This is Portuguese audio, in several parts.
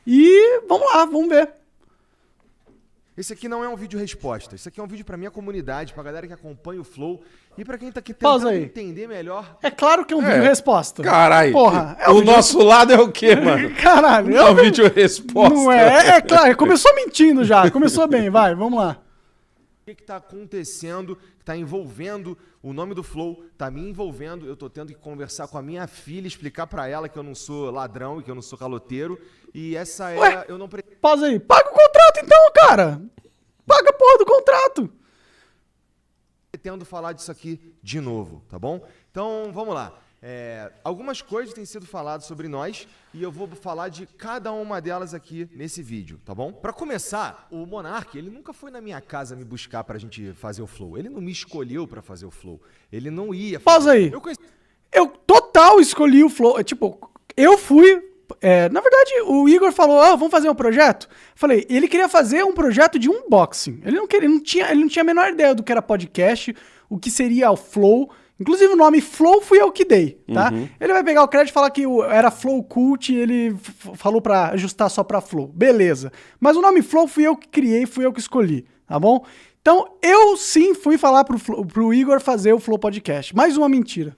E vamos lá, vamos ver. Esse aqui não é um vídeo resposta. Isso aqui é um vídeo pra minha comunidade, pra galera que acompanha o Flow e pra quem tá aqui tentando entender melhor. É claro que é um vídeo resposta. Caralho. Porra. O nosso lado é o quê, mano? Caralho. É um vídeo resposta. Não é? É claro. Começou mentindo já. Começou bem. Vai, vamos lá. O que tá acontecendo, que tá envolvendo o nome do Flow, tá me envolvendo. Eu tô tendo que conversar com a minha filha, explicar pra ela que eu não sou ladrão e que eu não sou caloteiro. E essa é... Ué, eu não pausa aí. Paga o contrato então, cara. Paga a porra do contrato. Pretendo falar disso aqui de novo, tá bom? Então, vamos lá. Algumas coisas têm sido faladas sobre nós e eu vou falar de cada uma delas aqui nesse vídeo, tá bom? Pra começar, o Monark, ele nunca foi na minha casa me buscar pra gente fazer o Flow. Ele não me escolheu pra fazer o Flow. Ele não ia fazer. Pausa aí. Eu total escolhi o Flow. Tipo, eu fui... na verdade, o Igor falou, vamos fazer um projeto? Eu falei, ele queria fazer um projeto de unboxing. Ele não tinha a menor ideia do que era podcast, o que seria o Flow. Inclusive o nome Flow fui eu que dei, tá? Uhum. Ele vai pegar o crédito e falar que era Flow Cult e ele falou pra ajustar só pra Flow. Beleza. Mas o nome Flow fui eu que criei, fui eu que escolhi, tá bom? Então, eu sim fui falar pro Igor fazer o Flow Podcast. Mais uma mentira.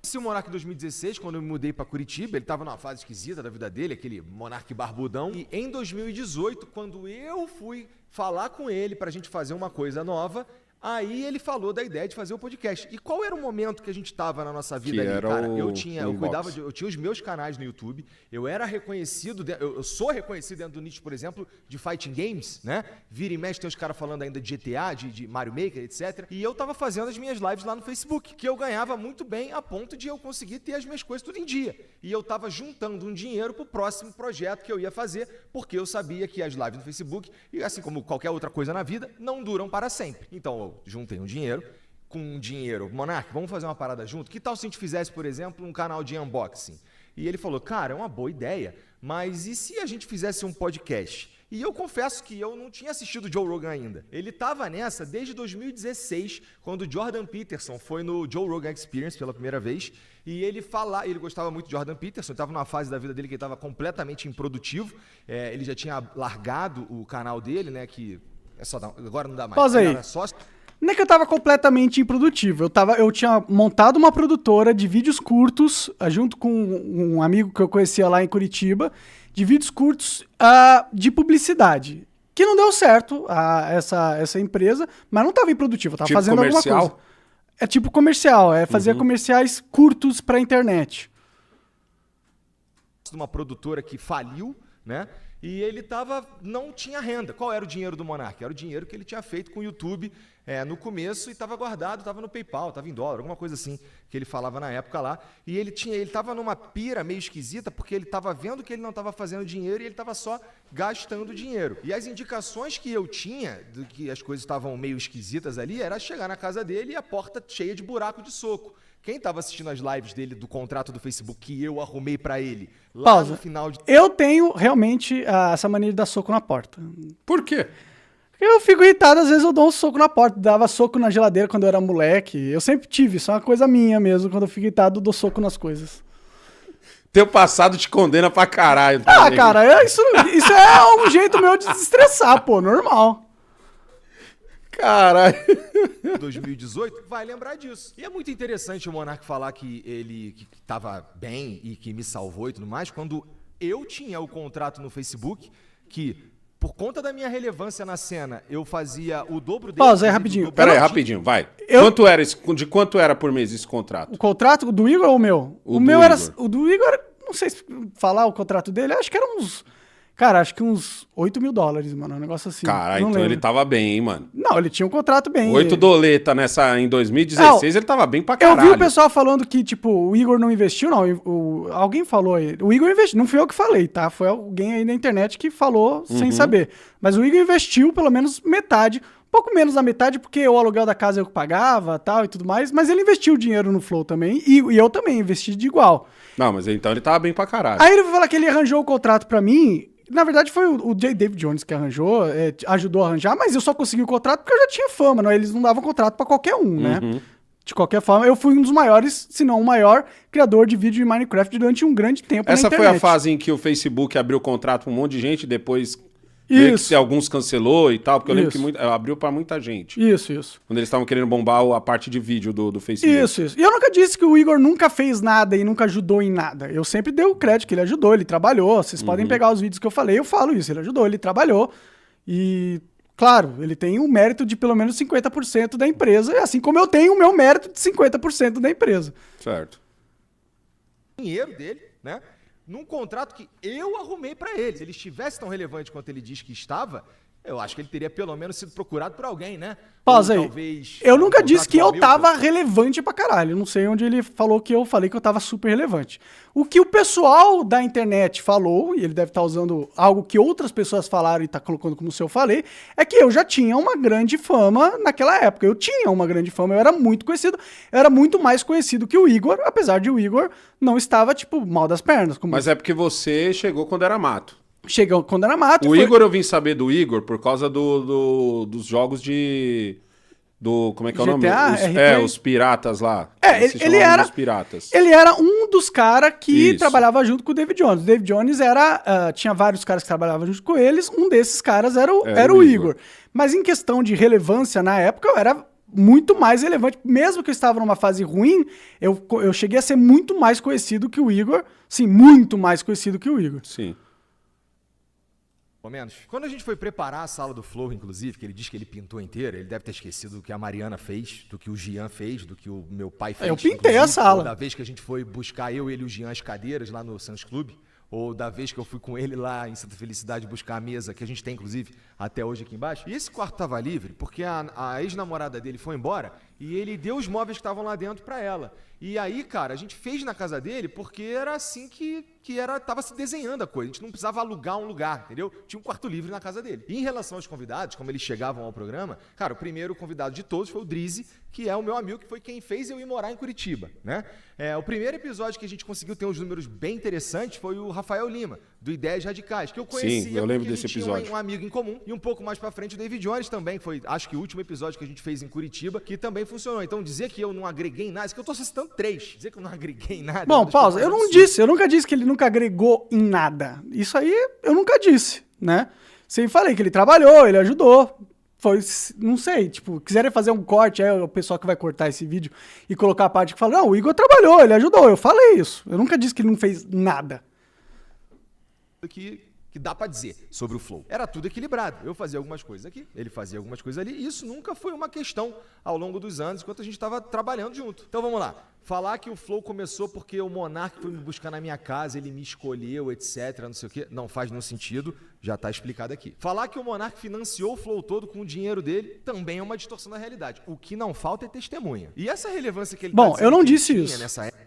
Esse Monark em 2016, quando eu me mudei pra Curitiba, ele tava numa fase esquisita da vida dele, aquele Monark barbudão. E em 2018, quando eu fui falar com ele pra gente fazer uma coisa nova, aí ele falou da ideia de fazer o podcast. E qual era o momento que a gente tava na nossa vida ali, cara? Eu tinha os meus canais no YouTube, eu era reconhecido, eu sou reconhecido dentro do nicho, por exemplo, de fighting games, né? Vira e mexe tem os caras falando ainda de GTA, de Mario Maker, etc. E eu tava fazendo as minhas lives lá no Facebook, que eu ganhava muito bem a ponto de eu conseguir ter as minhas coisas tudo em dia. E eu tava juntando um dinheiro pro próximo projeto que eu ia fazer, porque eu sabia que as lives no Facebook, e assim como qualquer outra coisa na vida, não duram para sempre. Então, eu juntei um dinheiro, com um dinheiro, Monark, vamos fazer uma parada junto? Que tal se a gente fizesse, por exemplo, um canal de unboxing? E ele falou, cara, é uma boa ideia, mas e se a gente fizesse um podcast? E eu confesso que eu não tinha assistido Joe Rogan ainda. Ele estava nessa desde 2016, quando o Jordan Peterson foi no Joe Rogan Experience pela primeira vez, e ele gostava muito de Jordan Peterson, estava numa fase da vida dele que ele estava completamente improdutivo, ele já tinha largado o canal dele, né, que agora não dá mais. Pausa aí. Não é que eu tava completamente improdutivo. Eu tinha montado uma produtora de vídeos curtos, junto com um amigo que eu conhecia lá em Curitiba, de vídeos curtos de publicidade. Que não deu certo, essa empresa, mas não tava improdutivo, eu tava tipo fazendo comercial? alguma coisa. É tipo comercial, fazer comerciais curtos pra internet. De uma produtora que faliu, né? E ele não tinha renda. Qual era o dinheiro do Monark? Era o dinheiro que ele tinha feito com o YouTube no começo e estava guardado, estava no PayPal, estava em dólar, alguma coisa assim que ele falava na época lá. E ele estava numa pira meio esquisita porque ele estava vendo que ele não estava fazendo dinheiro e ele estava só gastando dinheiro. E as indicações que eu tinha de que as coisas estavam meio esquisitas ali era chegar na casa dele e a porta cheia de buraco de soco. Quem estava assistindo as lives dele do contrato do Facebook que eu arrumei pra ele lá no final de... Eu tenho realmente essa mania de dar soco na porta. Por quê? Eu fico irritado, às vezes eu dou um soco na porta. Dava soco na geladeira quando eu era moleque. Eu sempre tive, isso é uma coisa minha mesmo. Quando eu fico irritado, eu dou soco nas coisas. Teu passado te condena pra caralho. Cara, isso é um jeito meu de desestressar, pô, normal. Caralho. 2018, vai lembrar disso. E é muito interessante o Monark falar que ele estava bem e que me salvou e tudo mais, quando eu tinha o contrato no Facebook, que por conta da minha relevância na cena, eu fazia o dobro dele. Pausa aí, rapidinho. Pera aí, rapidinho, vai. De quanto era por mês esse contrato? O contrato do Igor ou o meu? O meu era... O do Igor, não sei se falar o contrato dele, acho que era uns... Cara, acho que uns $8.000, mano, um negócio assim. Caralho, então ele tava bem, hein, mano? Não, ele tinha um contrato bem. 8 doleta em 2016, ele tava bem pra caralho. Eu vi o pessoal falando que, tipo, o Igor não investiu, não. Alguém falou aí. O Igor investiu, não fui eu que falei, tá? Foi alguém aí na internet que falou sem saber. Mas o Igor investiu pelo menos metade, um pouco menos da metade, porque o aluguel da casa eu que pagava tal e tudo mais, mas ele investiu dinheiro no Flow também, e eu também investi de igual. Não, mas então ele tava bem pra caralho. Aí ele vai falar que ele arranjou o contrato pra mim. Na verdade, foi o J. David Jones que arranjou, ajudou a arranjar, mas eu só consegui o contrato porque eu já tinha fama, não? Eles não davam contrato pra qualquer um, né? De qualquer forma, eu fui um dos maiores, se não o maior, criador de vídeo de Minecraft durante um grande tempo Essa na foi internet. a fase em que o Facebook abriu contrato pra um monte de gente, depois meio que alguns cancelou e tal, porque eu lembro que abriu pra muita gente. Isso. Quando eles estavam querendo bombar a parte de vídeo do Facebook. Isso. E eu nunca disse que o Igor nunca fez nada e nunca ajudou em nada. Eu sempre dei o crédito que ele ajudou, ele trabalhou. Vocês podem pegar os vídeos que eu falei, eu falo isso. Ele ajudou, ele trabalhou. E, claro, ele tem o mérito de pelo menos 50% da empresa, assim como eu tenho o meu mérito de 50% da empresa. Certo. Dinheiro dele, né? Num contrato que eu arrumei pra ele. Se ele estivesse tão relevante quanto ele diz que estava, eu acho que ele teria pelo menos sido procurado por alguém, né? Pausa Ou aí. talvez Eu nunca disse contrato que com eu a Milton. tava relevante pra caralho. Eu não sei onde ele falou que eu falei que eu tava super relevante. O que o pessoal da internet falou, e ele deve estar usando algo que outras pessoas falaram e tá colocando como se eu falei, é que eu já tinha uma grande fama naquela época. Eu tinha uma grande fama, eu era muito conhecido. Eu era muito mais conhecido que o Igor, apesar de o Igor não estava, tipo, mal das pernas. Como Mas é porque você chegou quando era mato. chegou quando era mato. O Igor, eu vim saber do Igor por causa dos jogos de... como é que é o nome? GTA, RP? Os piratas lá. Ele era, Os piratas. ele era um dos caras que Isso. trabalhava junto com o David Jones. O David Jones tinha vários caras que trabalhavam junto com eles, um desses caras era o Igor. Mas em questão de relevância na época, eu era muito mais relevante. Mesmo que eu estava numa fase ruim, eu cheguei a ser muito mais conhecido que o Igor. Sim, muito mais conhecido que o Igor. Sim. Pelo menos. Quando a gente foi preparar a sala do Flow, inclusive, que ele diz que ele pintou inteira, ele deve ter esquecido do que a Mariana fez, do que o Gian fez, do que o meu pai fez. Eu pintei a sala. Ou da vez que a gente foi buscar eu, ele e o Gian as cadeiras lá no Santos Clube, ou da vez que eu fui com ele lá em Santa Felicidade buscar a mesa, que a gente tem, inclusive, até hoje aqui embaixo. E esse quarto tava livre porque a ex-namorada dele foi embora e ele deu os móveis que estavam lá dentro pra ela. E aí, cara, a gente fez na casa dele porque era assim que tava se desenhando a coisa. A gente não precisava alugar um lugar, entendeu? Tinha um quarto livre na casa dele. E em relação aos convidados, como eles chegavam ao programa, cara, o primeiro convidado de todos foi o Drizzy, que é o meu amigo, que foi quem fez eu ir morar em Curitiba, né? O primeiro episódio que a gente conseguiu ter uns números bem interessantes foi o Rafael Lima, do Ideias Radicais, que eu conhecia. Sim, eu lembro porque desse a gente episódio. tinha um amigo em comum. E um pouco mais pra frente o David Jones também, foi acho que o último episódio que a gente fez em Curitiba, que também funcionou. Então dizer que eu não agreguei em nada, isso que eu tô citando 3, dizer que eu não agreguei em nada... Bom, pausa, eu nunca disse que ele nunca agregou em nada. Isso aí eu nunca disse, né? Sempre falei que ele trabalhou, ele ajudou. Foi, não sei, tipo, quiserem fazer um corte, o pessoal que vai cortar esse vídeo e colocar a parte que fala, não, o Igor trabalhou, ele ajudou. Eu falei isso. Eu nunca disse que ele não fez nada. Que dá pra dizer sobre o Flow. Era tudo equilibrado. Eu fazia algumas coisas aqui, ele fazia algumas coisas ali, e isso nunca foi uma questão ao longo dos anos, enquanto a gente estava trabalhando junto. Então vamos lá. Falar que o Flow começou porque o Monark foi me buscar na minha casa, ele me escolheu, etc, não sei o quê, não faz nenhum sentido, já tá explicado aqui. Falar que o Monark financiou o Flow todo com o dinheiro dele também é uma distorção da realidade. O que não falta é testemunha. E essa relevância que ele Bom, dizendo eu não que ele disse tinha isso. nessa época,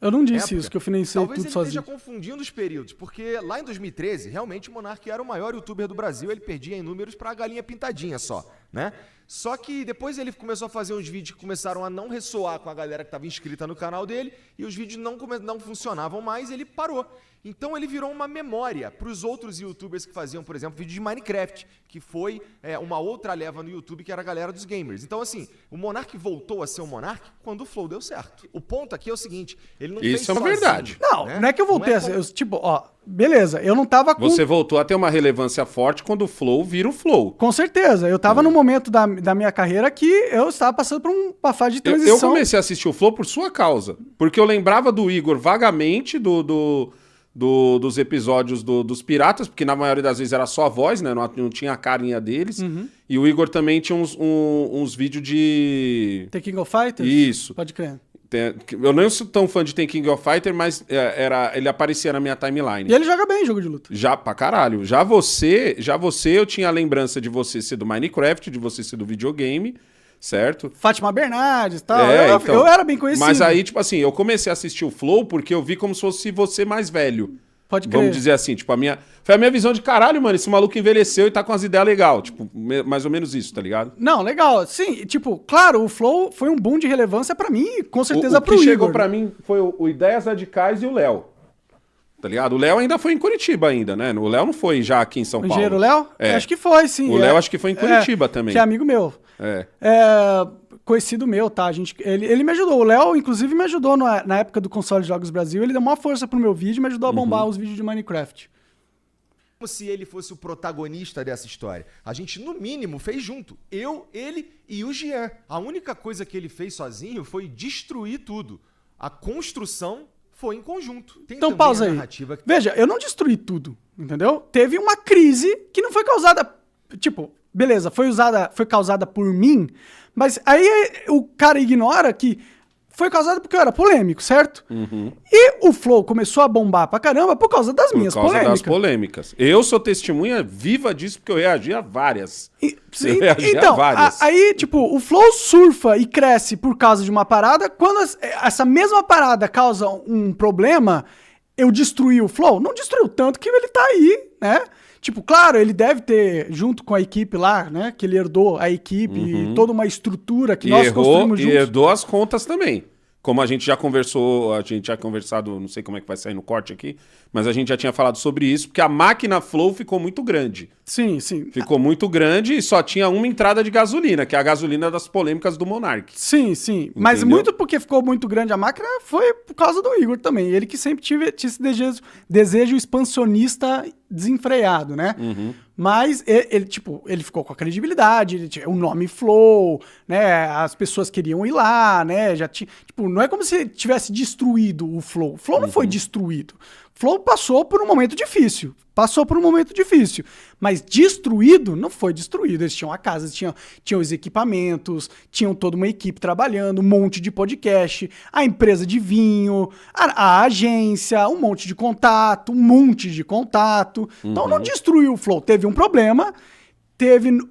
Eu não disse isso, que eu financei talvez tudo ele sozinho. esteja confundindo os períodos, porque lá em 2013, realmente o Monark era o maior youtuber do Brasil, ele perdia em números pra galinha pintadinha só, né? Só que depois ele começou a fazer uns vídeos que começaram a não ressoar com a galera que estava inscrita no canal dele, e os vídeos não funcionavam mais, ele parou. Então ele virou uma memória para os outros youtubers que faziam, por exemplo, vídeo de Minecraft, que foi uma outra leva no YouTube, que era a galera dos gamers. Então assim, o Monark voltou a ser o Monark quando o Flow deu certo. O ponto aqui é o seguinte, ele não fez Isso é uma sozinho, verdade. Não, né? não é que eu voltei a ser. Tipo, ó, beleza, eu não tava com. Você voltou a ter uma relevância forte quando o Flow vira o Flow. Com certeza. Eu tava num momento da minha carreira que eu estava passando por uma fase de transição. Eu comecei a assistir o Flow por sua causa. Porque eu lembrava do Igor vagamente dos episódios dos piratas, porque na maioria das vezes era só a voz, né? Não tinha a carinha deles. E o Igor também tinha uns vídeos de... The King of Fighters? Isso. Pode crer. Eu não sou tão fã de The King of Fighter, mas ele aparecia na minha timeline. E ele joga bem jogo de luta. Já pra caralho. Já você, eu tinha a lembrança de você ser do Minecraft, de você ser do videogame, certo? Fátima Bernardes e tal. Então, eu era bem conhecido. Mas aí, tipo assim, eu comecei a assistir o Flow porque eu vi como se fosse você mais velho. Pode crer. Vamos dizer assim, tipo, foi a minha visão de caralho, mano, esse maluco envelheceu e tá com as ideias legais. Tipo, mais ou menos isso, tá ligado? Não, legal. Sim, tipo, claro, o Flow foi um boom de relevância pra mim e com certeza pro O que Igor. chegou pra mim foi o Ideias Radicais e o Léo. Tá ligado? O Léo ainda foi em Curitiba ainda, né? O Léo não foi já aqui em São Paulo. O engenheiro Léo? É. Acho que foi, sim. O Léo acho que foi em Curitiba também. Que é amigo meu. É. conhecido meu, tá? Ele me ajudou. O Léo, inclusive, me ajudou na época do Console Jogos Brasil. Ele deu uma força pro meu vídeo e me ajudou a bombar os vídeos de Minecraft. Como se ele fosse o protagonista dessa história. A gente, no mínimo, fez junto. Eu, ele e o Jean. A única coisa que ele fez sozinho foi destruir tudo. A construção foi em conjunto. Tem então pausa aí. Veja, eu não destruí tudo, entendeu? Teve uma crise que não foi causada... Tipo, beleza, foi causada por mim, mas aí o cara ignora que foi causada porque eu era polêmico, certo? E o Flow começou a bombar pra caramba por causa das minhas polêmicas. Por causa das polêmicas. Eu sou testemunha viva disso porque eu reagi a várias. Sim, então, aí, tipo, o Flow surfa e cresce por causa de uma parada. Quando essa mesma parada causa um problema, eu destruí o Flow. Não destruiu tanto que ele tá aí, né? Tipo, claro, ele deve ter, junto com a equipe lá, né? Que ele herdou a equipe e toda uma estrutura que nós construímos juntos. E herdou as contas também. Como a gente já conversado, não sei como é que vai sair no corte aqui, mas a gente já tinha falado sobre isso, porque a máquina Flow ficou muito grande. Sim, sim. Ficou muito grande e só tinha uma entrada de gasolina, que é a gasolina das polêmicas do Monark. Sim, sim. Entendeu? Mas muito porque ficou muito grande a máquina foi por causa do Igor também. Ele que sempre tinha esse desejo expansionista desenfreado, né? Mas ele ficou com a credibilidade, o nome Flow, né? As pessoas queriam ir lá, né? Já tinha, tipo, não é como se tivesse destruído o Flow. O Flow não foi destruído. O Flow passou por um momento difícil. Mas destruído, não foi destruído. Eles tinham a casa, tinham os equipamentos, tinham toda uma equipe trabalhando, um monte de podcast, a empresa de vinho, a agência, um monte de contato. Então não destruiu o Flow. Teve um problema,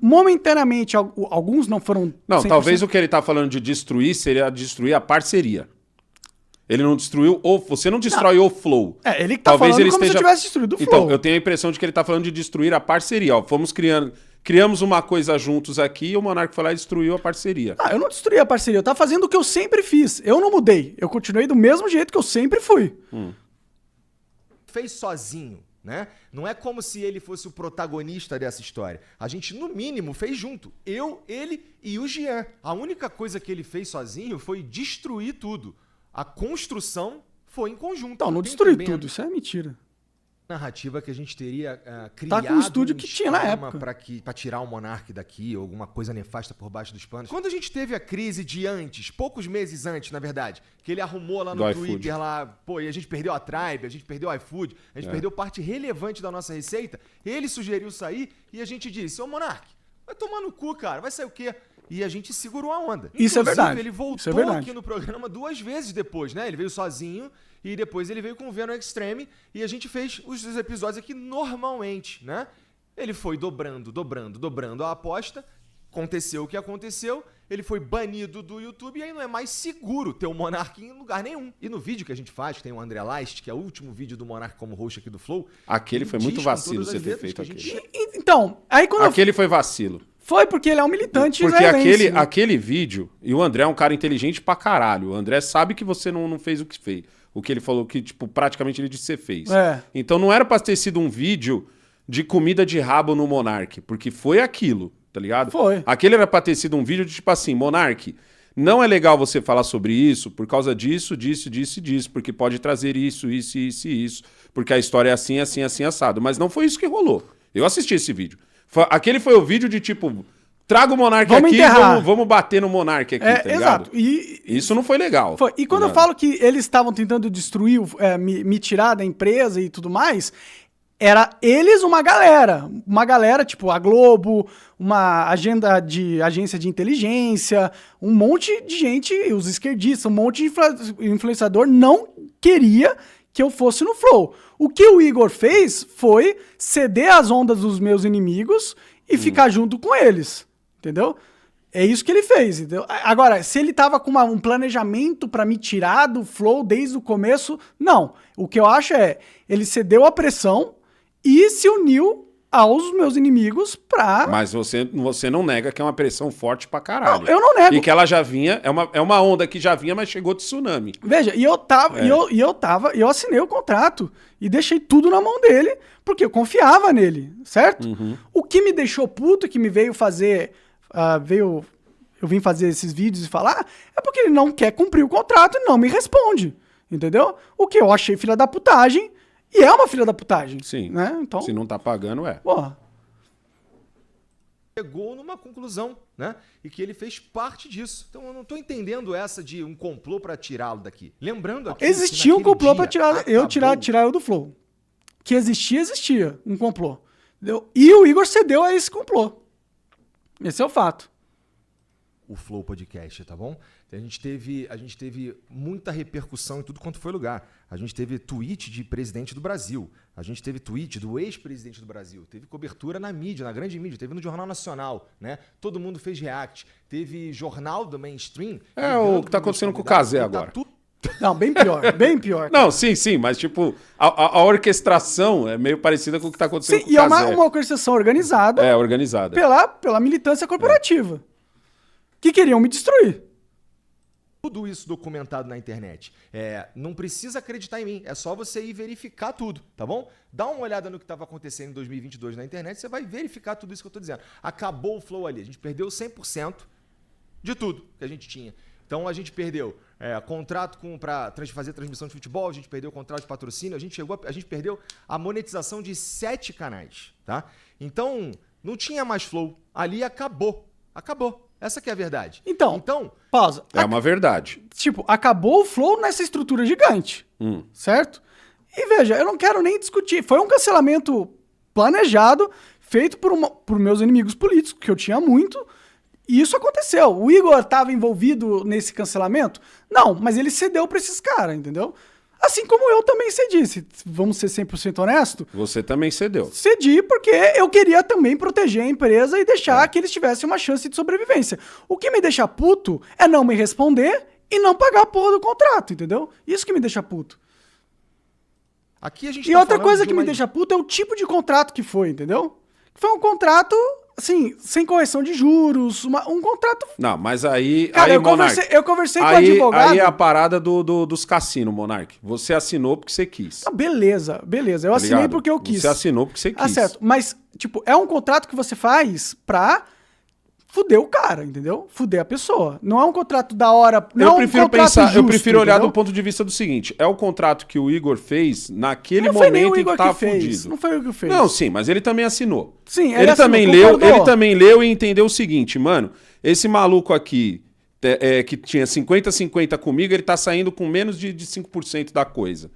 momentaneamente, alguns não foram... Não, 100%. Talvez o que ele tá falando de destruir seria destruir a parceria. Ele não destruiu você não destrói o Flow. Ele tá talvez falando como se eu tivesse destruído o Flow. Então, eu tenho a impressão de que ele tá falando de destruir a parceria. Ó, criamos uma coisa juntos aqui e o Monark foi lá e destruiu a parceria. Eu não destruí a parceria, eu tava fazendo o que eu sempre fiz. Eu não mudei, eu continuei do mesmo jeito que eu sempre fui. Fez sozinho, né? Não é como se ele fosse o protagonista dessa história. A gente, no mínimo, fez junto. Eu, ele e o Jean. A única coisa que ele fez sozinho foi destruir tudo. A construção foi em conjunto. Não destruiu tudo, isso é mentira. Narrativa que a gente teria criado com o estúdio que tinha na época pra tirar o Monark daqui, ou alguma coisa nefasta por baixo dos panos. Quando a gente teve a crise de antes, poucos meses antes, na verdade, que ele arrumou lá no Twitter, lá, e a gente perdeu a Tribe, a gente perdeu o iFood, a gente perdeu parte relevante da nossa receita, ele sugeriu sair e a gente disse, ô Monark, vai tomar no cu, cara, vai sair o quê? E a gente segurou a onda. Isso é verdade. Ele voltou aqui no programa 2 vezes depois, né? Ele veio sozinho e depois ele veio com o Venom Extreme e a gente fez os episódios aqui normalmente, né? Ele foi dobrando a aposta, aconteceu o que aconteceu, ele foi banido do YouTube e aí não é mais seguro ter o Monark em lugar nenhum. E no vídeo que a gente faz, que tem o André Leist, que é o último vídeo do Monark como host aqui do Flow... Aquele foi muito vacilo você ter feito aquele. Então, aí quando aquele foi vacilo. Foi porque ele é um militante porque aquele vídeo, e o André é um cara inteligente pra caralho. O André sabe que você não fez o que fez. O que ele falou que, tipo, praticamente ele disse que você fez. Então não era pra ter sido um vídeo de comida de rabo no Monark, porque foi aquilo, tá ligado? Foi. Aquele era pra ter sido um vídeo de, tipo assim, Monark, não é legal você falar sobre isso por causa disso, porque pode trazer isso, porque a história é assim, assado. Mas não foi isso que rolou. Eu assisti esse vídeo. Aquele foi o vídeo de tipo, traga o Monark aqui e vamos bater no Monark aqui, tá ligado? Exato. E isso não foi legal. E quando eu falo que eles estavam tentando destruir, me tirar da empresa e tudo mais, era eles uma galera, tipo a Globo, uma agência de inteligência, um monte de gente, os esquerdistas, um monte de influenciador não queria que eu fosse no Flow. O que o Igor fez foi ceder às ondas dos meus inimigos e ficar junto com eles, entendeu? É isso que ele fez, entendeu? Agora, se ele tava com um planejamento pra me tirar do Flow desde o começo, não. O que eu acho ele cedeu à pressão e se uniu aos meus inimigos pra... Mas você não nega que é uma pressão forte pra caralho. Não, eu não nego. E que ela já vinha, é uma onda que já vinha, mas chegou de tsunami. Veja, eu assinei o contrato e deixei tudo na mão dele, porque eu confiava nele, certo? O que me deixou puto, que me veio fazer, eu vim fazer esses vídeos e falar, é porque ele não quer cumprir o contrato e não me responde. Entendeu? O que eu achei filha da putagem, e é uma filha da putagem. Sim. Né? Então, se não tá pagando, é. Porra. Chegou numa conclusão, né? E que ele fez parte disso. Então eu não tô entendendo essa de um complô para tirá-lo daqui. Lembrando aqui existia um complô para tirar eu do Flow. Que existia um complô. Entendeu? E o Igor cedeu a esse complô. Esse é o fato. O Flow Podcast, tá bom? A gente teve muita repercussão em tudo quanto foi lugar. A gente teve tweet de presidente do Brasil. A gente teve tweet do ex-presidente do Brasil. Teve cobertura na mídia, na grande mídia. Teve no Jornal Nacional, né? Todo mundo fez react. Teve jornal do mainstream. É o que tá acontecendo com o Cazé agora. Não, bem pior, bem pior. Não, sim, mas tipo, a orquestração é meio parecida com o que tá acontecendo com o Cazé. E é uma orquestração organizada. É, organizada. Pela militância corporativa. Que queriam me destruir. Tudo isso documentado na internet. Não precisa acreditar em mim, é só você ir verificar tudo, tá bom? Dá uma olhada no que estava acontecendo em 2022 na internet, você vai verificar tudo isso que eu tô dizendo. Acabou o Flow ali, a gente perdeu 100% de tudo que a gente tinha. Então a gente perdeu contrato para fazer transmissão de futebol, a gente perdeu o contrato de patrocínio, a gente perdeu a monetização de 7 canais, tá? Então não tinha mais Flow, ali acabou. Essa que é a verdade. Então pausa. É uma verdade. Tipo, acabou o Flow nessa estrutura gigante, certo? E veja, eu não quero nem discutir. Foi um cancelamento planejado, feito por meus inimigos políticos, que eu tinha muito, e isso aconteceu. O Igor estava envolvido nesse cancelamento? Não, mas ele cedeu para esses caras, entendeu? Assim como eu também cedi, vamos ser 100% honesto. Você também cedeu. Cedi porque eu queria também proteger a empresa e deixar que eles tivessem uma chance de sobrevivência. O que me deixa puto é não me responder e não pagar a porra do contrato, entendeu? Isso que me deixa puto. Aqui a gente E outra coisa que me deixa puto é o tipo de contrato que foi, entendeu? Foi um contrato, assim, sem correção de juros, um contrato... Não, mas aí... Cara, aí, eu conversei com o advogado... Aí é a parada dos cassinos, Monark. Você assinou porque você quis. Ah, beleza. Eu assinei porque eu quis. Você assinou porque você quis. Ah, certo. Mas, tipo, é um contrato que você faz pra fuder o cara, entendeu? Fuder a pessoa. Não é um contrato da hora... Eu prefiro olhar do ponto de vista do seguinte, é o contrato que o Igor fez naquele momento em que tava fudido. Não foi o Igor que fez. Não, sim, mas ele também assinou. Sim, ele também leu e entendeu o seguinte, mano, esse maluco aqui, que tinha 50-50 comigo, ele tá saindo com menos de 5% da coisa.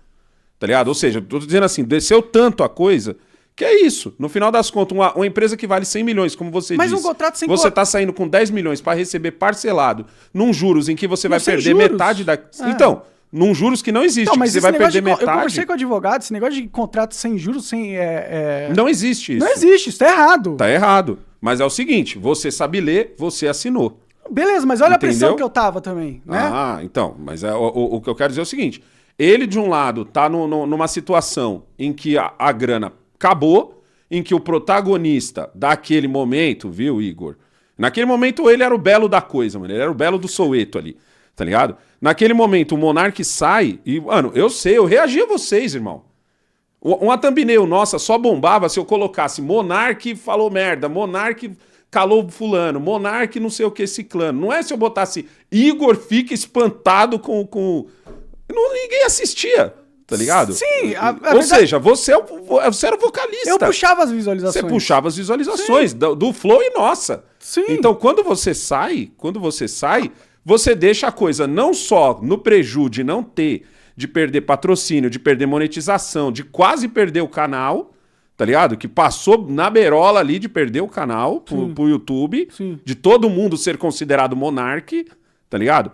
Tá ligado? Ou seja, tô dizendo assim, desceu tanto a coisa... Que é isso. No final das contas, uma empresa que vale 100 milhões, como você disse, um contrato sem você tá saindo com 10 milhões para receber parcelado num juros em que você vai perder metade da... Então, num juros que não existe, que você vai perder metade... Eu conversei com o advogado, esse negócio de contrato sem juros, Não existe isso. Não existe, isso tá errado. Tá errado. Mas é o seguinte, você sabe ler, você assinou. Beleza, mas olha a pressão que eu tava também, né? Ah, então, mas o que eu quero dizer é o seguinte, ele de um lado tá numa situação em que a grana... acabou, em que o protagonista daquele momento, viu, Igor? Naquele momento ele era o belo da coisa, mano. Ele era o belo do Soweto ali, tá ligado? Naquele momento o Monark sai e, mano, eu reagi a vocês, irmão. Uma thumbnail nossa só bombava se eu colocasse Monark falou merda, Monark calou fulano, Monark não sei o que ciclano. Não é se eu botasse Igor fica espantado com... Ninguém assistia. Tá ligado? Sim. Ou seja, você era o vocalista. Eu puxava as visualizações. Você puxava as visualizações do Flow e nossa. Sim. Então, quando você sai, você deixa a coisa não só no prejuízo de não ter, de perder patrocínio, de perder monetização, de quase perder o canal, tá ligado? Que passou na beirola ali de perder o canal pro YouTube, de todo mundo ser considerado Monark, tá ligado?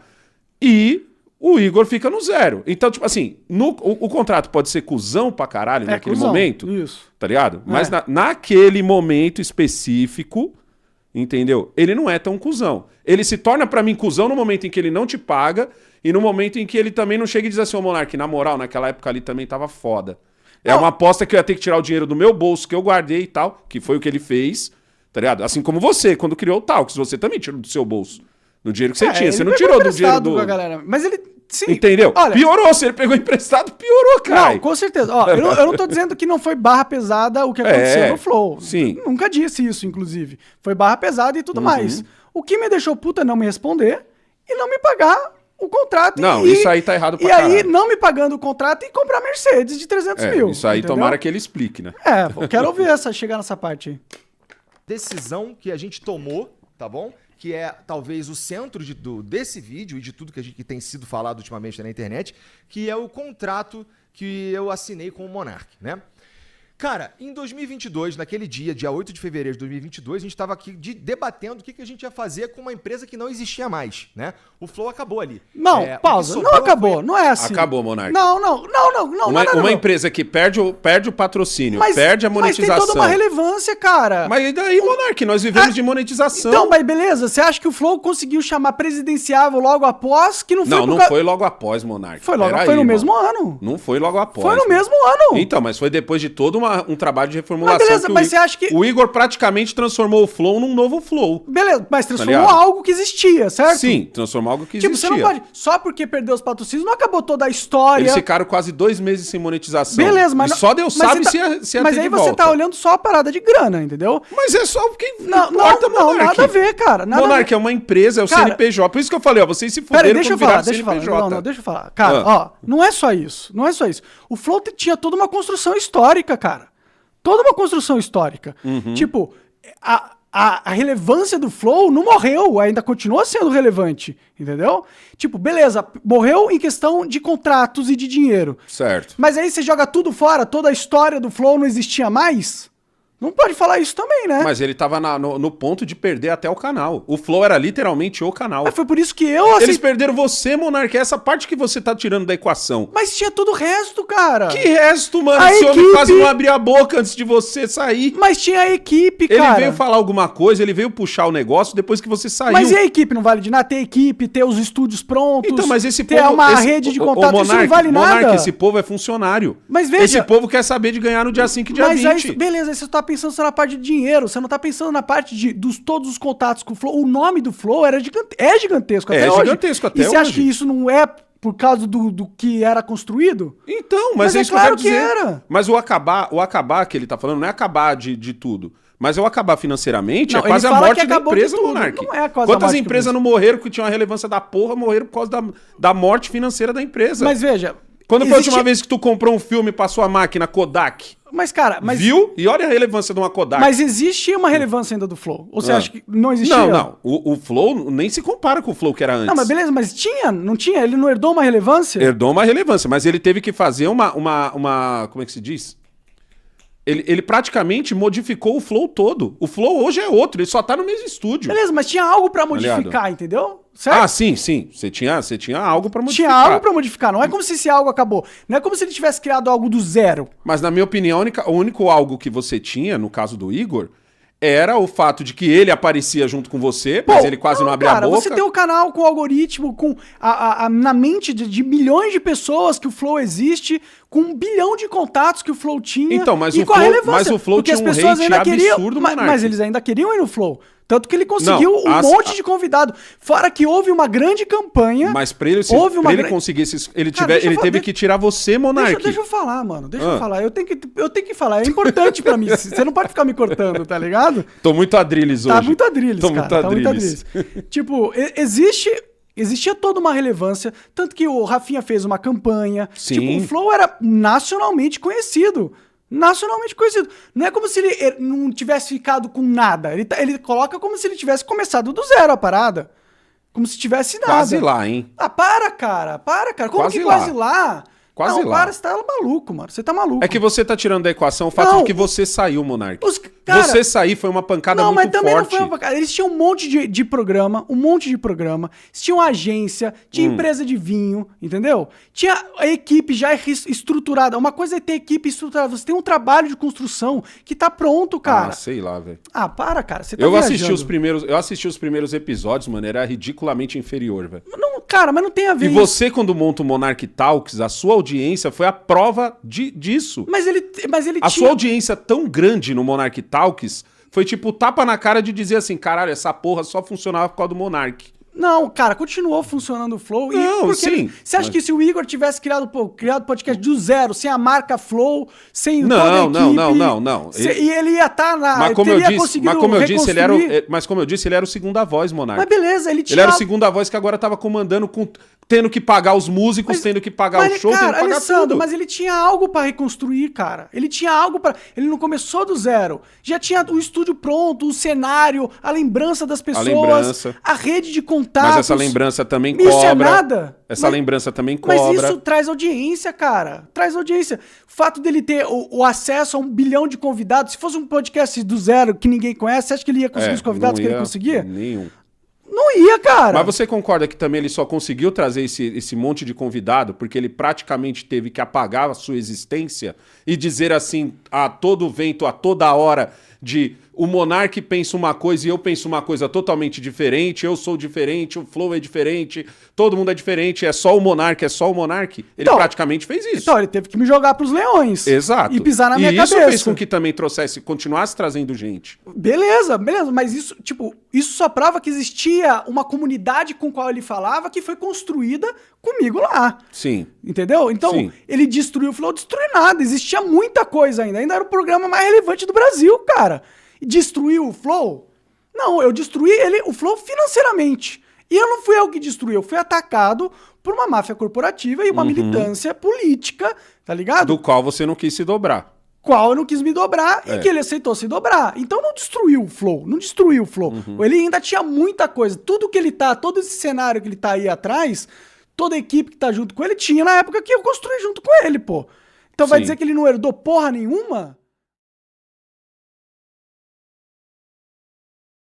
E... o Igor fica no zero. Então, tipo assim, o contrato pode ser cuzão pra caralho naquele momento. Isso. Tá ligado? Mas naquele momento específico, entendeu? Ele não é tão cuzão. Ele se torna pra mim cuzão no momento em que ele não te paga e no momento em que ele também não chega e diz assim, ô Monark, na moral, naquela época ali também tava foda. É uma aposta que eu ia ter que tirar o dinheiro do meu bolso que eu guardei e tal, que foi o que ele fez, tá ligado? Assim como você, quando criou o Talks, você também tirou do seu bolso. No dinheiro que você tinha. Você não tirou do dinheiro do... Galera. Mas ele Sim. Entendeu? Olha, piorou. Se ele pegou emprestado, piorou, cara. Não, com certeza. Ó, eu não tô dizendo que não foi barra pesada o que aconteceu no Flow. Sim. Nunca disse isso, inclusive. Foi barra pesada e tudo mais. O que me deixou puta é não me responder e não me pagar o contrato. Não, isso aí tá errado pra E caralho. aí, não me pagando o contrato e comprar Mercedes de 300 mil. Isso aí entendeu? tomara que ele explique, né? Eu quero ouvir chegar nessa parte aí. Decisão que a gente tomou, tá bom? Que é talvez o centro desse vídeo e de tudo que tem sido falado ultimamente na internet, que é o contrato que eu assinei com o Monark, né? Cara, em 2022, naquele dia 8 de fevereiro de 2022, a gente estava aqui debatendo o que a gente ia fazer com uma empresa que não existia mais, né? O Flow acabou ali. Não, pausa. Não acabou, não é assim. Acabou, Monark. Não. Uma empresa que perde o patrocínio, perde a monetização. Mas tem toda uma relevância, cara. Mas e daí, Monark? Nós vivemos de monetização. Então, mas beleza, você acha que o Flow conseguiu chamar presidenciável logo após? Que não foi Não foi logo após, Monark. Foi no mesmo ano. Não foi logo após. Foi no mesmo ano. Então, mas foi depois de todo um trabalho de reformulação. Mas beleza, mas você acha que... O Igor praticamente transformou o Flow num novo Flow. Beleza, mas transformou algo que existia, certo? Sim, transformou algo que existia. Tipo, você não pode... Só porque perdeu os patrocínios, não acabou toda a história. Eles ficaram quase 2 meses sem monetização. Beleza, mas... E só Deus sabe se ia Mas ter aí de você volta. tá olhando só a parada de grana, entendeu? Mas é só porque Não, nada a ver, cara. Monark é uma empresa, é o Cara, CNPJ. Por isso que eu falei, ó, vocês se fuderam Peraí, deixa eu falar. CNPJ. Não, deixa eu falar. Cara, ó, não é só isso. Não é só isso. O Flow tinha toda uma construção histórica, cara. Toda uma construção histórica. Tipo, a relevância do Flow não morreu, ainda continua sendo relevante, entendeu? Tipo, beleza, morreu em questão de contratos e de dinheiro. Certo. Mas aí você joga tudo fora, toda a história do Flow não existia mais? Não pode falar isso também, né? Mas ele tava no ponto de perder até o canal. O Flow era literalmente o canal. Mas foi por isso que eu Eles perderam você, Monark. É essa parte que você tá tirando da equação. Mas tinha todo o resto, cara. Que resto, mano? A Esse homem equipe- quase não abria a boca antes de você sair. Mas tinha a equipe, Ele cara. veio falar alguma coisa, ele veio puxar o negócio depois que você saiu. Mas e a equipe? Não vale de nada ter equipe, ter os estúdios prontos, Então, mas esse ter povo... uma rede de contato, isso não vale Monark, nada. esse povo é funcionário. Mas veja... Esse povo quer saber de ganhar no dia 5 e dia Mas 20. aí, beleza, aí você tá pensando só na parte de dinheiro, você não tá pensando na parte de todos os contatos com o Flow. O nome do Flow é gigantesco até hoje. É gigantesco até hoje. E você acha hoje. que isso não é por causa do que era construído? Então, Mas é é isso claro que eu quero que dizer. era. Mas o acabar que ele tá falando não é acabar de tudo. Mas é o acabar financeiramente, Não, é quase ele a fala morte que da acabou de empresa, tudo. Monark. Não é quase a Quantas morte empresas não morreram que tinham uma relevância da porra, morreram por causa da morte financeira da empresa. Mas veja... Quando foi a existe- última vez que tu comprou um filme pra sua máquina Kodak? Mas, cara... Viu? E olha a relevância de uma Kodak. Mas existia uma relevância ainda do Flow? Ou você acha que não existia? Não. O Flow nem se compara com o Flow que era antes. Não, mas beleza, mas não tinha? Ele não herdou uma relevância? Herdou uma relevância, mas ele teve que fazer uma como é que se diz? Ele praticamente modificou o Flow todo. O Flow hoje é outro, ele só tá no mesmo estúdio. Beleza, mas tinha algo pra modificar, entendeu? Certo? Ah, sim. Você tinha algo pra modificar. Tinha algo pra modificar, não é como se esse algo acabou. Não é como se ele tivesse criado algo do zero. Mas na minha opinião, o único algo que você tinha, no caso do Igor, era o fato de que ele aparecia junto com você, mas ele quase não abria a boca. Você tem um canal com algoritmo, com na mente de milhões de pessoas que o Flow existe, com 1 bilhão de contatos que o Flow tinha. Então, mas e o com a Flow- relevância, mas o Flow porque tinha as um pessoas hate ainda queriam, absurdo, mas Monark. eles ainda queriam ir no Flow. Tanto que ele conseguiu Não, monte de convidado. Fora que houve uma grande campanha. Mas pra ele, houve uma ele gra- conseguir esses. Ele Cara, deixa eu teve falar- que tirar você, Monark. Deixa eu falar, mano. Deixa eu falar. Eu tenho que falar. É importante pra mim. Você não pode ficar me cortando, tá ligado? Tô muito adrilles hoje. Tá muito adrilles, Tô cara. muito Tá muito adrilles. adrilles. Tipo, existia toda uma relevância. Tanto que o Rafinha fez uma campanha. Sim. Tipo, o Flow era nacionalmente conhecido. Nacionalmente conhecido. Não é como se ele não tivesse ficado com nada. Ele coloca como se ele tivesse começado do zero a parada. Como se tivesse nada. Quase lá, hein? Ah, para, cara. Como Quase que lá. quase lá? Quase não, lá. para, você tá maluco, mano. Você tá maluco. É que você tá tirando da equação o fato Não. de que você saiu, Monark. Cara, você sair foi uma pancada não, muito mas também forte. não foi uma... Cara, eles tinham um monte de programa, eles tinham agência, tinha empresa de vinho, entendeu? Tinha a equipe já estruturada. Uma coisa é ter equipe estruturada, você tem um trabalho de construção que tá pronto, cara. Ah, sei lá, velho. Ah, para, cara, você tá Eu assisti viajando. os primeiros episódios, mano, era ridiculamente inferior, velho. Não, cara, mas não tem a ver E você, quando monta o Monark Talks, a sua audiência foi a prova disso. Mas ele A tinha... sua audiência tão grande no Monark Talks foi tipo tapa na cara de dizer assim, caralho, essa porra só funcionava por causa do Monark. Não, cara, continuou funcionando o Flow. Não, sim. Você acha que se o Igor tivesse criado podcast do zero, sem a marca Flow, sem Não, toda a equipe... Não. E ele ia estar na... Mas como eu disse, ele era o segunda voz, Monark. Mas beleza, ele tinha... Ele era o segunda voz que agora tava comandando, tendo que pagar os músicos, tendo que pagar o show, cara, tendo que pagar tudo. Mas ele tinha algo pra reconstruir, cara. Ele tinha algo pra... Ele não começou do zero. Já tinha o estúdio pronto, o cenário, a lembrança das pessoas, a rede de contatos. Mas essa lembrança também cobra. Isso é nada. Lembrança também cobra. Mas isso traz audiência, cara. Traz audiência. O fato dele ter o acesso a 1 bilhão de convidados, se fosse um podcast do zero que ninguém conhece, você acha que ele ia conseguir os convidados que ele conseguia? Nenhum. Não ia, cara. Mas você concorda que também ele só conseguiu trazer esse monte de convidado porque ele praticamente teve que apagar a sua existência e dizer assim a todo vento, a toda hora, de o Monark pensa uma coisa e eu penso uma coisa totalmente diferente, eu sou diferente, o Flow é diferente, todo mundo é diferente, é só o Monark. Ele então, praticamente fez isso. Então, ele teve que me jogar pros leões. Exato. E pisar na minha cabeça. E isso fez com que também continuasse trazendo gente. Beleza, mas isso, isso só prova que existia uma comunidade com a qual ele falava que foi construída comigo lá. Sim. Entendeu? Então, ele destruiu o Flow, destruiu nada. Existia muita coisa ainda. Ainda era o programa mais relevante do Brasil, cara. E destruiu o Flow? Não, eu destruí o Flow financeiramente. E eu não fui eu que destruí, eu fui atacado por uma máfia corporativa e uma militância política, tá ligado? Do qual você não quis se dobrar. Qual eu não quis me dobrar e que ele aceitou se dobrar. Então não destruiu o Flow, não destruiu o Flow. Ele ainda tinha muita coisa. Tudo que ele tá, todo esse cenário que ele tá aí atrás, toda a equipe que tá junto com ele tinha na época que eu construí junto com ele, pô. Então vai dizer que ele não herdou porra nenhuma?